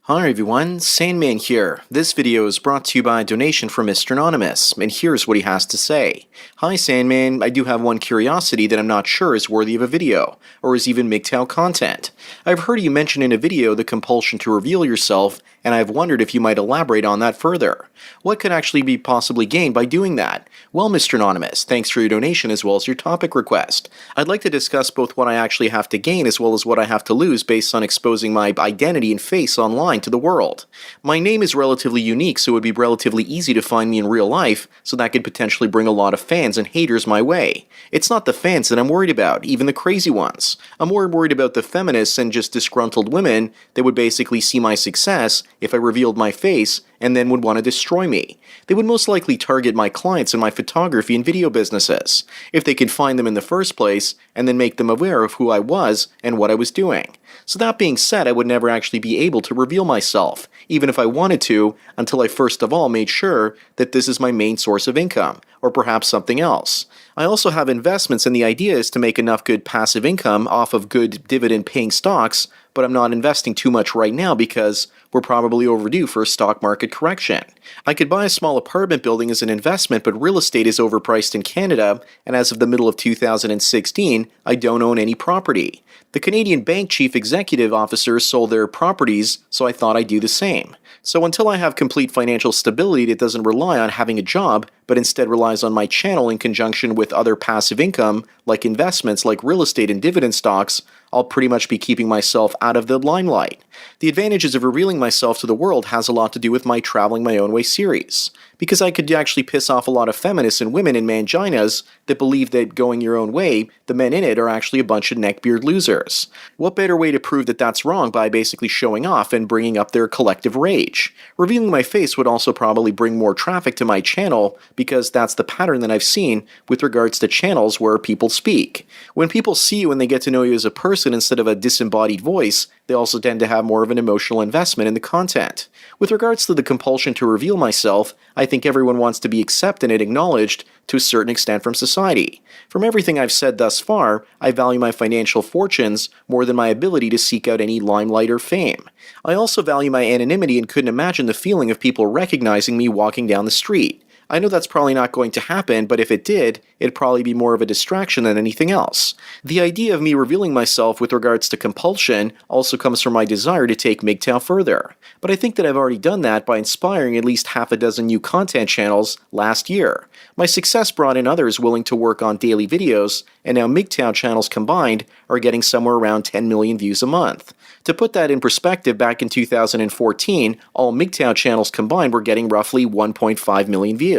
Hi everyone, Sandman here. This video is brought to you by a donation from Mr. Anonymous, and here's what he has to say. Hi Sandman, I do have one curiosity that I'm not sure is worthy of a video, or is even MGTOW content. I've heard you mention in a video the compulsion to reveal yourself, and I've wondered if you might elaborate on that further. What could actually be possibly gained by doing that? Well, Mr. Anonymous, thanks for your donation as well as your topic request. I'd like to discuss both what I actually have to gain as well as what I have to lose based on exposing my identity and face online to the world. My name is relatively unique, so it would be relatively easy to find me in real life, so that could potentially bring a lot of fans and haters my way. It's not the fans that I'm worried about, even the crazy ones. I'm more worried about the feminists and just disgruntled women that would basically see my success if I revealed my face and then would want to destroy me. They would most likely target my clients in my photography and video businesses, if they could find them in the first place, and then make them aware of who I was and what I was doing. So that being said, I would never actually be able to reveal myself, even if I wanted to, until I first of all made sure that this is my main source of income, or perhaps something else. I also have investments, and the idea is to make enough good passive income off of good dividend-paying stocks, but I'm not investing too much right now because we're probably overdue for a stock market correction. I could buy a small apartment building as an investment, but real estate is overpriced in Canada, and as of the middle of 2016, I don't own any property. The Canadian bank chief executive officers sold their properties, so I thought I'd do the same. So until I have complete financial stability that doesn't rely on having a job, but instead relies on my channel in conjunction with other passive income, like investments like real estate and dividend stocks, I'll pretty much be keeping myself out of the limelight. The advantages of revealing myself to the world has a lot to do with my Traveling My Own Way series, because I could actually piss off a lot of feminists and women in manginas that believe that going your own way, the men in it are actually a bunch of neckbeard losers. What better way to prove that that's wrong by basically showing off and bringing up their collective rage? Revealing my face would also probably bring more traffic to my channel, because that's the pattern that I've seen with regards to channels where people speak. When people see you and they get to know you as a person instead of a disembodied voice, they also tend to have more of an emotional investment in the content. With regards to the compulsion to reveal myself, I think everyone wants to be accepted and acknowledged to a certain extent from society. From everything I've said thus far, I value my financial fortunes more than my ability to seek out any limelight or fame. I also value my anonymity and couldn't imagine the feeling of people recognizing me walking down the street. I know that's probably not going to happen, but if it did, it'd probably be more of a distraction than anything else. The idea of me revealing myself with regards to compulsion also comes from my desire to take MGTOW further. But I think that I've already done that by inspiring at least half a dozen new content channels last year. My success brought in others willing to work on daily videos, and now MGTOW channels combined are getting somewhere around 10 million views a month. To put that in perspective, back in 2014, all MGTOW channels combined were getting roughly 1.5 million views.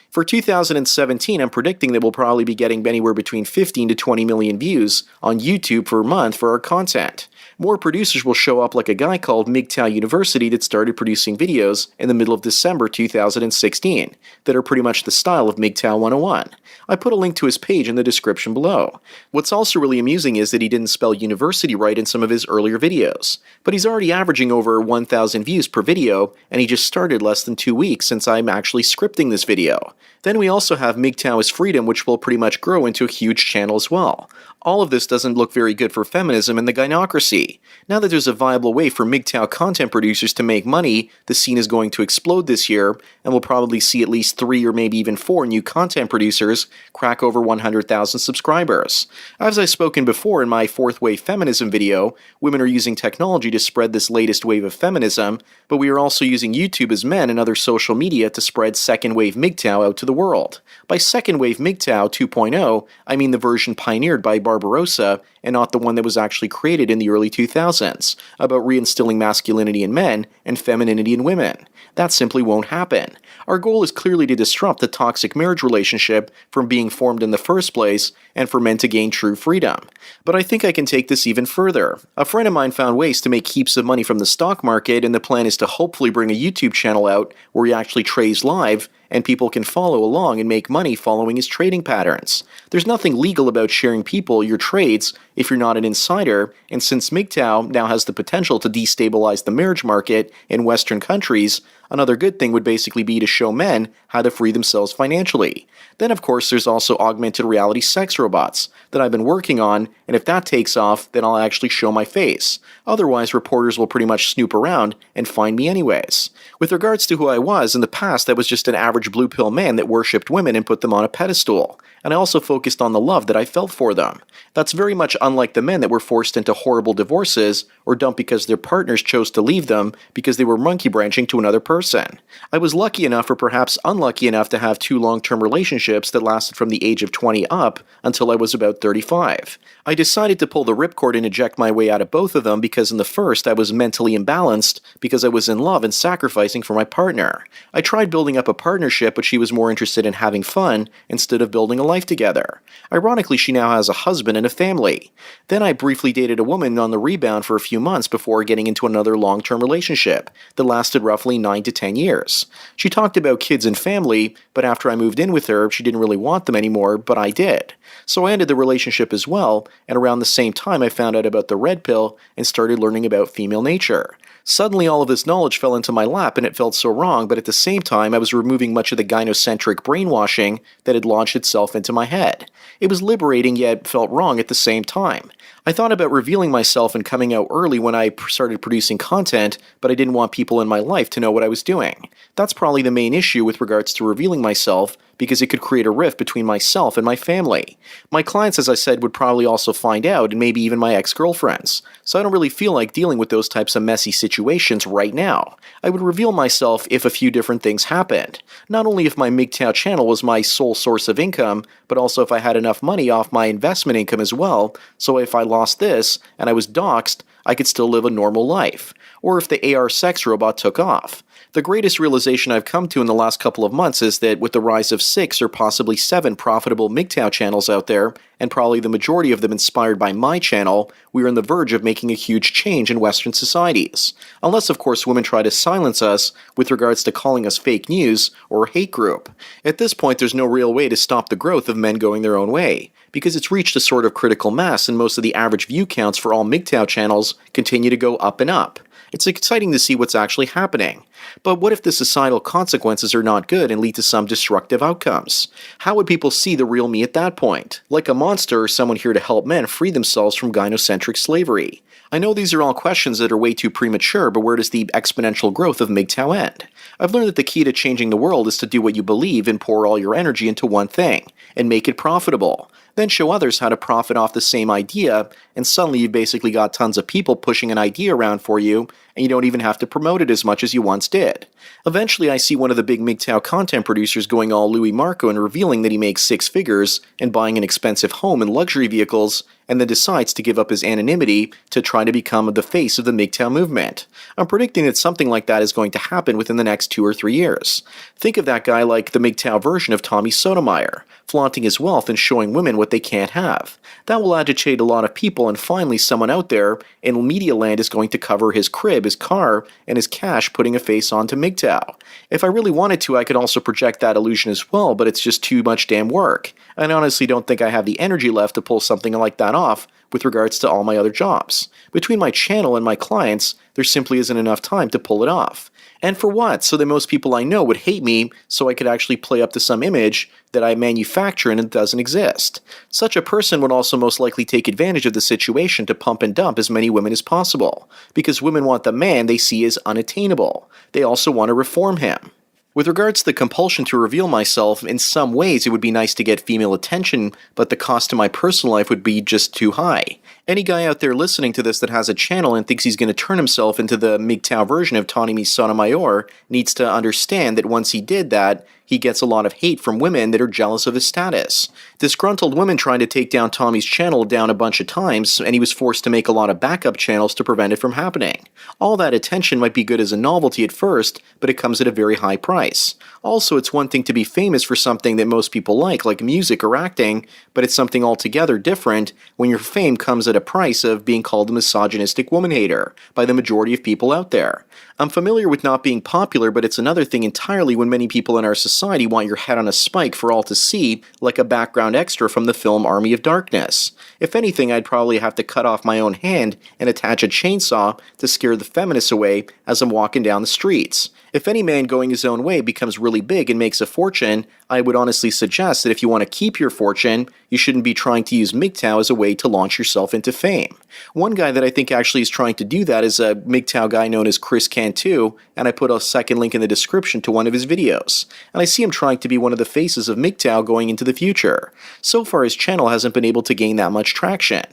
For 2017, I'm predicting that we'll probably be getting anywhere between 15 to 20 million views on YouTube per month for our content. More producers will show up, like a guy called MGTOW University that started producing videos in the middle of December 2016 that are pretty much the style of MGTOW 101. I put a link to his page in the description below. What's also really amusing is that he didn't spell university right in some of his earlier videos, but he's already averaging over 1,000 views per video, and he just started less than 2 weeks since I'm actually scripting this video. Then we also have MGTOW is Freedom, which will pretty much grow into a huge channel as well. All of this doesn't look very good for feminism and the gynocracy. Now that there's a viable way for MGTOW content producers to make money, the scene is going to explode this year, and we'll probably see at least 3 or maybe even 4 new content producers crack over 100,000 subscribers. As I've spoken before in my 4th Wave Feminism video, women are using technology to spread this latest wave of feminism, but we are also using YouTube as men and other social media to spread 2nd Wave MGTOW out to the world. By 2nd Wave MGTOW 2.0, I mean the version pioneered by Barbarossa and not the one that was actually created in the early 2000s, about reinstilling masculinity in men and femininity in women. That simply won't happen. Our goal is clearly to disrupt the toxic marriage relationship from being formed in the first place and for men to gain true freedom. But I think I can take this even further. A friend of mine found ways to make heaps of money from the stock market, and the plan is to hopefully bring a YouTube channel out where he actually trades live and people can follow along and make money following his trading patterns. There's nothing legal about sharing people your trades if you're not an insider, and since MGTOW now has the potential to destabilize the marriage market in Western countries, another good thing would basically be to show men how to free themselves financially. Then, of course, there's also augmented reality sex robots that I've been working on, and if that takes off, then I'll actually show my face. Otherwise, reporters will pretty much snoop around and find me anyways. With regards to who I was, in the past I was just an average blue pill man that worshipped women and put them on a pedestal. And I also focused on the love that I felt for them. That's very much unlike the men that were forced into horrible divorces or dumped because their partners chose to leave them because they were monkey branching to another person. I was lucky enough, or perhaps unlucky enough, to have 2 long-term relationships that lasted from the age of 20 up until I was about 35. I decided to pull the ripcord and eject my way out of both of them because in the first I was mentally imbalanced because I was in love and sacrificing for my partner. I tried building up a partnership, but she was more interested in having fun instead of building a life together. Ironically, she now has a husband and a family. Then I briefly dated a woman on the rebound for a few months before getting into another long-term relationship that lasted roughly 9 to 10 years. She talked about kids and family, but after I moved in with her, she didn't really want them anymore, but I did. So I ended the relationship as well, and around the same time I found out about the red pill and started learning about female nature. Suddenly all of this knowledge fell into my lap and it felt so wrong, but at the same time I was removing much of the gynocentric brainwashing that had launched itself into my head. It was liberating yet felt wrong at the same time. I thought about revealing myself and coming out early when I started producing content, but I didn't want people in my life to know what I was doing. That's probably the main issue with regards to revealing myself, because it could create a rift between myself and my family. My clients, as I said, would probably also find out, and maybe even my ex-girlfriends. So I don't really feel like dealing with those types of messy situations right now. I would reveal myself if a few different things happened. Not only if my MGTOW channel was my sole source of income, but also if I had enough money off my investment income as well, so if I lost this and I was doxxed, I could still live a normal life. Or if the AR sex robot took off. The greatest realization I've come to in the last couple of months is that with the rise of 6 or possibly 7 profitable MGTOW channels out there, and probably the majority of them inspired by my channel, we are on the verge of making a huge change in Western societies. Unless, of course, women try to silence us with regards to calling us fake news or a hate group. At this point, there's no real way to stop the growth of men going their own way, because it's reached a sort of critical mass and most of the average view counts for all MGTOW channels continue to go up and up. It's exciting to see what's actually happening. But what if the societal consequences are not good and lead to some destructive outcomes? How would people see the real me at that point? Like a monster or someone here to help men free themselves from gynocentric slavery? I know these are all questions that are way too premature, but where does the exponential growth of MGTOW end? I've learned that the key to changing the world is to do what you believe and pour all your energy into one thing, and make it profitable. Then show others how to profit off the same idea, and suddenly you've basically got tons of people pushing an idea around for you, and you don't even have to promote it as much as you once did. Eventually I see one of the big MGTOW content producers going all Louis Marco and revealing that he makes 6 figures and buying an expensive home and luxury vehicles, and then decides to give up his anonymity to try to become the face of the MGTOW movement. I'm predicting that something like that is going to happen within the next 2 or 3 years. Think of that guy like the MGTOW version of Tommy Sotomayor, flaunting his wealth and showing women what they can't have. That will agitate a lot of people, and finally someone out there in media land is going to cover his crib, his car, and his cash putting a face onto MGTOW. If I really wanted to, I could also project that illusion as well, but it's just too much damn work. I honestly don't think I have the energy left to pull something like that off with regards to all my other jobs. Between my channel and my clients, there simply isn't enough time to pull it off. And for what? So that most people I know would hate me, so I could actually play up to some image that I manufacture and it doesn't exist. Such a person would also most likely take advantage of the situation to pump and dump as many women as possible, because women want the man they see as unattainable. They also want to reform him. With regards to the compulsion to reveal myself, in some ways it would be nice to get female attention, but the cost to my personal life would be just too high. Any guy out there listening to this that has a channel and thinks he's going to turn himself into the MGTOW version of Tommy Sotomayor needs to understand that once he did that, he gets a lot of hate from women that are jealous of his status. Disgruntled women tried to take down Tommy's channel down a bunch of times, and he was forced to make a lot of backup channels to prevent it from happening. All that attention might be good as a novelty at first, but it comes at a very high price. Also, it's one thing to be famous for something that most people like music or acting, but it's something altogether different when your fame comes at a price of being called a misogynistic woman hater by the majority of people out there. I'm familiar with not being popular, but it's another thing entirely when many people in our society society want your head on a spike for all to see, like a background extra from the film Army of Darkness. If anything, I'd probably have to cut off my own hand and attach a chainsaw to scare the feminists away as I'm walking down the streets. If any man going his own way becomes really big and makes a fortune, I would honestly suggest that if you want to keep your fortune, you shouldn't be trying to use MGTOW as a way to launch yourself into fame. One guy that I think actually is trying to do that is a MGTOW guy known as Chris Cantu, and I put a second link in the description to one of his videos. And I see him trying to be one of the faces of MGTOW going into the future. So far his channel hasn't been able to gain that much traction.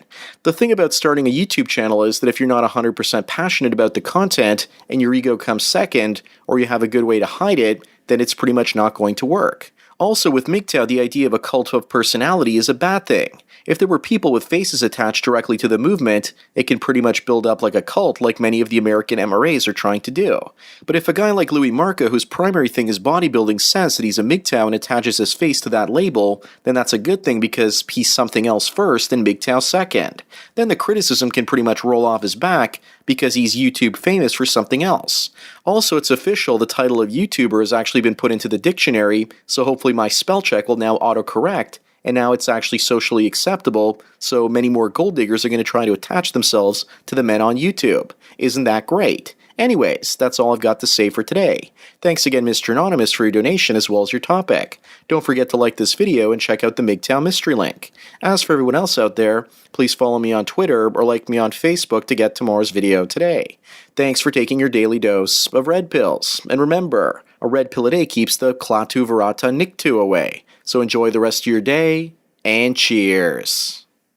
The thing about starting a YouTube channel is that if you're not 100% passionate about the content and your ego comes second, or you have a good way to hide it, then it's pretty much not going to work. Also, with MGTOW, the idea of a cult of personality is a bad thing. If there were people with faces attached directly to the movement, it can pretty much build up like a cult like many of the American MRAs are trying to do. But if a guy like Louis Marca, whose primary thing is bodybuilding, says that he's a MGTOW and attaches his face to that label, then that's a good thing because he's something else first and MGTOW second. Then the criticism can pretty much roll off his back because he's YouTube famous for something else. Also, it's official, the title of YouTuber has actually been put into the dictionary, so hopefully my spell check will now autocorrect, and now it's actually socially acceptable, so many more gold diggers are going to try to attach themselves to the men on YouTube. Isn't that great? Anyways, that's all I've got to say for today. Thanks again, Mr. Anonymous, for your donation as well as your topic. Don't forget to like this video and check out the MGTOW mystery link. As for everyone else out there, please follow me on Twitter or like me on Facebook to get tomorrow's video today. Thanks for taking your daily dose of red pills. And remember, a red pill a day keeps the Klaatu Varata Niktu away. So enjoy the rest of your day, and cheers.